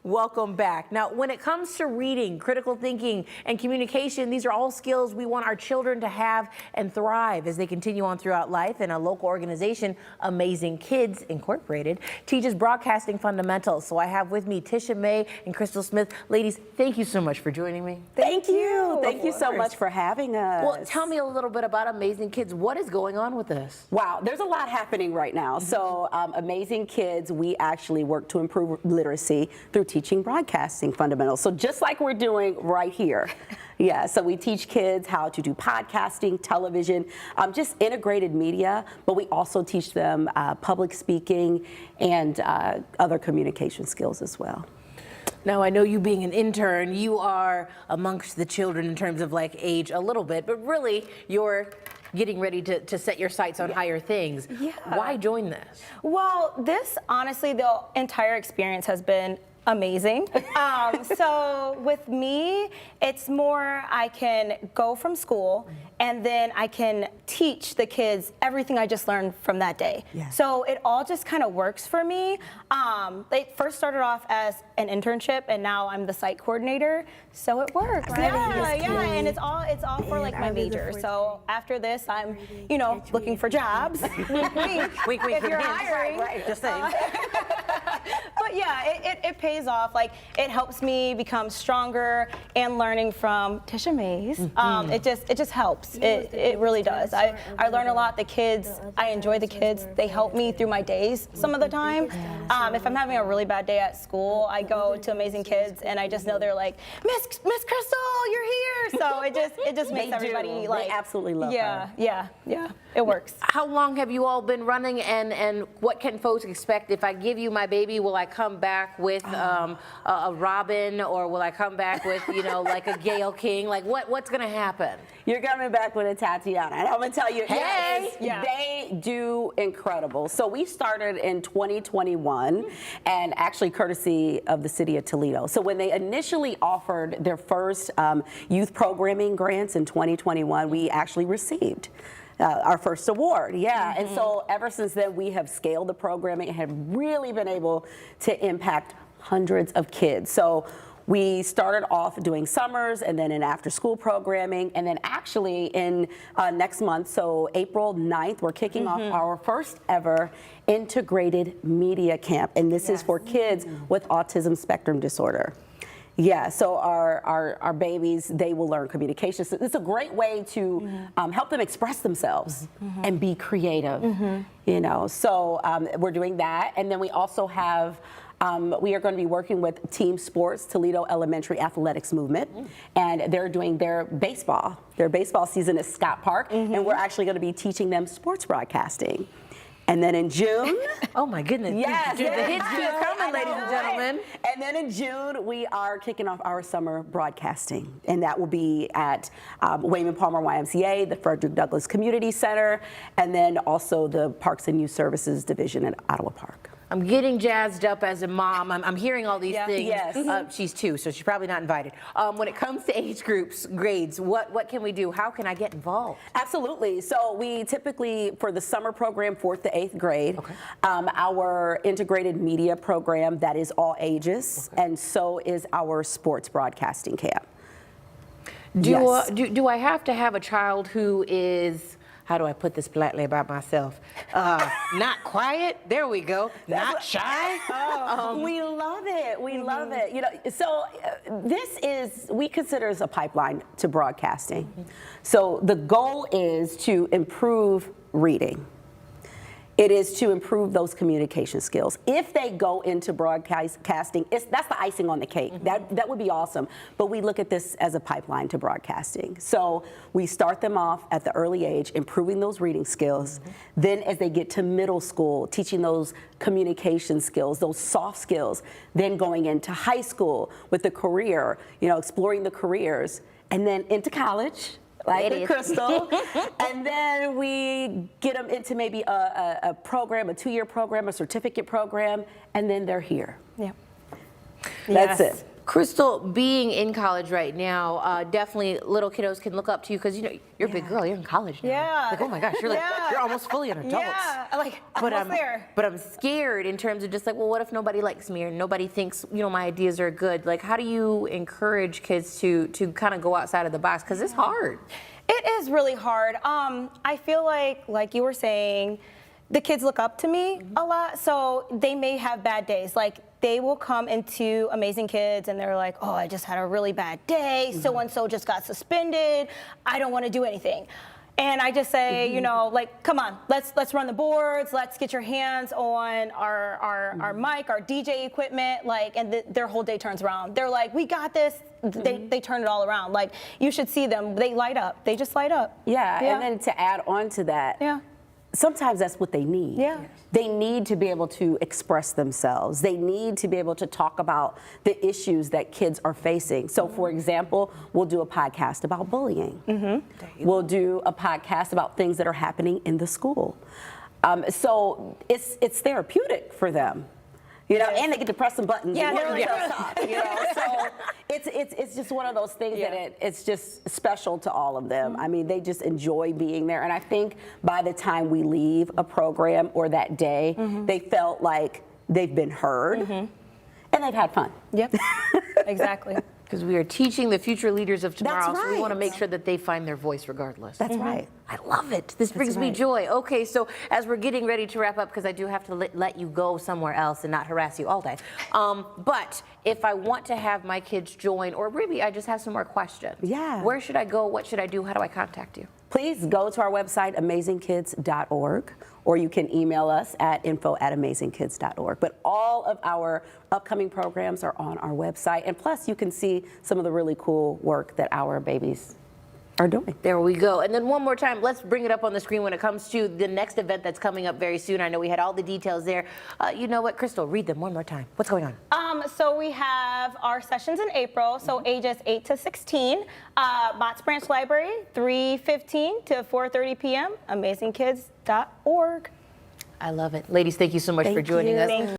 welcome back. Now, when it comes to reading, critical thinking, and communication, these are all skills we want our children to have and thrive as they continue on throughout life. And a local organization, aMAYSing Kids Incorporated, teaches broadcasting fundamentals. So I have with me Tisha May and Crystal Smith. Ladies, thank you so much for joining me. Thank you. Thank you so much for having us. Well, tell me a little bit about aMAYSing Kids. What is going on with this? Wow, there's a lot happening right now. So aMAYSing Kids, we actually work to improve literacy through teaching broadcasting fundamentals. So just like we're doing right here. Yeah, so we teach kids how to do podcasting, television, just integrated media, but we also teach them public speaking and other communication skills as well. Now, I know you being an intern, you are amongst the children in terms of like age a little bit, but really you're getting ready to set your sights on higher things. Yeah. Why join this? Well, this, honestly, the entire experience has been amazing. So with me, it's more I can go from school and then I can teach the kids everything I just learned from that day. Yeah. So it all just kind of works for me. They first started off as an internship and now I'm the site coordinator. So it works. Yeah, and it's all for like my major. So after this, I'm, looking for jobs. Wink, wink. If you're hiring. Right, just saying. But yeah, it pays off. Like, it helps me become stronger and learning from Tisha Mays. It just helps. It really does. I learn a lot. The kids, I enjoy the kids. They help me through my days some of the time. If I'm having a really bad day at school, I go to aMAYSing Kids and I just know they're like, Miss Crystal, you're here. So it just makes everybody like, they absolutely love her. Yeah. It works. How long have you all been running, and what can folks expect? If I give you my baby, will I come back with a Robin, or will I come back with, like a Gayle King? Like, what's going to happen? You're coming back with a Tatiana, and I'm going to tell you, hey, they do incredible. So we started in 2021, and actually courtesy of the city of Toledo. So when they initially offered their first youth programming grants in 2021, we actually received our first award, and so ever since then we have scaled the programming and have really been able to impact hundreds of kids. So we started off doing summers and then in after-school programming, and then actually in next month, so April 9th, we're kicking off our first ever integrated media camp, and this is for kids with autism spectrum disorder. Yeah, so our babies, they will learn communication. So it's a great way to help them express themselves and be creative, So we're doing that. And then we also have, we are going to be working with Team Sports, Toledo Elementary Athletics Movement, and they're doing their baseball. Their baseball season is Scott Park, and we're actually going to be teaching them sports broadcasting. And then in June, oh my goodness, the hits keep coming, ladies and gentlemen. And then in June, we are kicking off our summer broadcasting, and that will be at Wayman Palmer YMCA, the Frederick Douglass Community Center, and then also the Parks and Youth Services Division at Ottawa Park. I'm getting jazzed up as a mom. I'm hearing all these things. Yes. She's 2, so she's probably not invited. When it comes to age groups, grades, what can we do? How can I get involved? Absolutely. So we typically, for the summer program, 4th to 8th grade, our integrated media program, that is all ages, and so is our sports broadcasting camp. Do I have to have a child who is, how do I put this politely about myself? Not quiet. There we go. Not shy. We love it. We love it. So this is, we consider as a pipeline to broadcasting. So the goal is to improve reading. It is to improve those communication skills. If they go into broadcasting, that's the icing on the cake. That would be awesome. But we look at this as a pipeline to broadcasting. So we start them off at the early age, improving those reading skills. Then as they get to middle school, teaching those communication skills, those soft skills. Then going into high school with the career, exploring the careers. And then into college, like Crystal, and then we get them into maybe a program, a 2-year program, a certificate program, and then they're here. Yeah. That's it. Crystal, being in college right now, definitely little kiddos can look up to you because you're a big girl. You're in college now. Yeah. Like, oh my gosh, you're you're almost fully an adult. Yeah, like But almost there. But I'm scared in terms of just like, well, what if nobody likes me or nobody thinks my ideas are good? Like, how do you encourage kids to kind of go outside of the box? Because it's hard. It is really hard. I feel like you were saying, the kids look up to me a lot, so they may have bad days. Like, they will come into aMAYSing Kids and they're like, oh, I just had a really bad day. So-and-so just got suspended. I don't want to do anything. And I just say, like, come on, let's run the boards. Let's get your hands on our mic, our DJ equipment, like, and their whole day turns around. They're like, we got this. They turn it all around. Like, you should see them. They light up. They just light up. Yeah. And then to add on to that, sometimes that's what they need. Yeah. They need to be able to express themselves. They need to be able to talk about the issues that kids are facing. So, for example, we'll do a podcast about bullying. We'll do a podcast about things that are happening in the school. So it's therapeutic for them. And they get to press some buttons. Yeah, and they're like, stop, So it's just one of those things that it's just special to all of them. I mean, they just enjoy being there. And I think by the time we leave a program or that day, they felt like they've been heard and they've had fun. Yep, exactly. Because we are teaching the future leaders of tomorrow, That's so we want to right. make sure that they find their voice regardless. That's right. I love it. This brings me joy. Okay, so as we're getting ready to wrap up, because I do have to let you go somewhere else and not harass you all day. But if I want to have my kids join, or maybe I just have some more questions. Yeah. Where should I go? What should I do? How do I contact you? Please go to our website, aMAYSingKids.org, or you can email us at info@amaysingkids.org. But all of our upcoming programs are on our website, and plus you can see some of the really cool work that our babies are doing. There we go. And then one more time, let's bring it up on the screen when it comes to the next event that's coming up very soon. I know we had all the details there. You know what, Crystal, read them one more time. What's going on? So we have our sessions in April, so ages 8 to 16. Bots Branch Library, 3:15 to 4:30 p.m., aMAYSingKids.org. I love it. Ladies, thank you so much for joining us.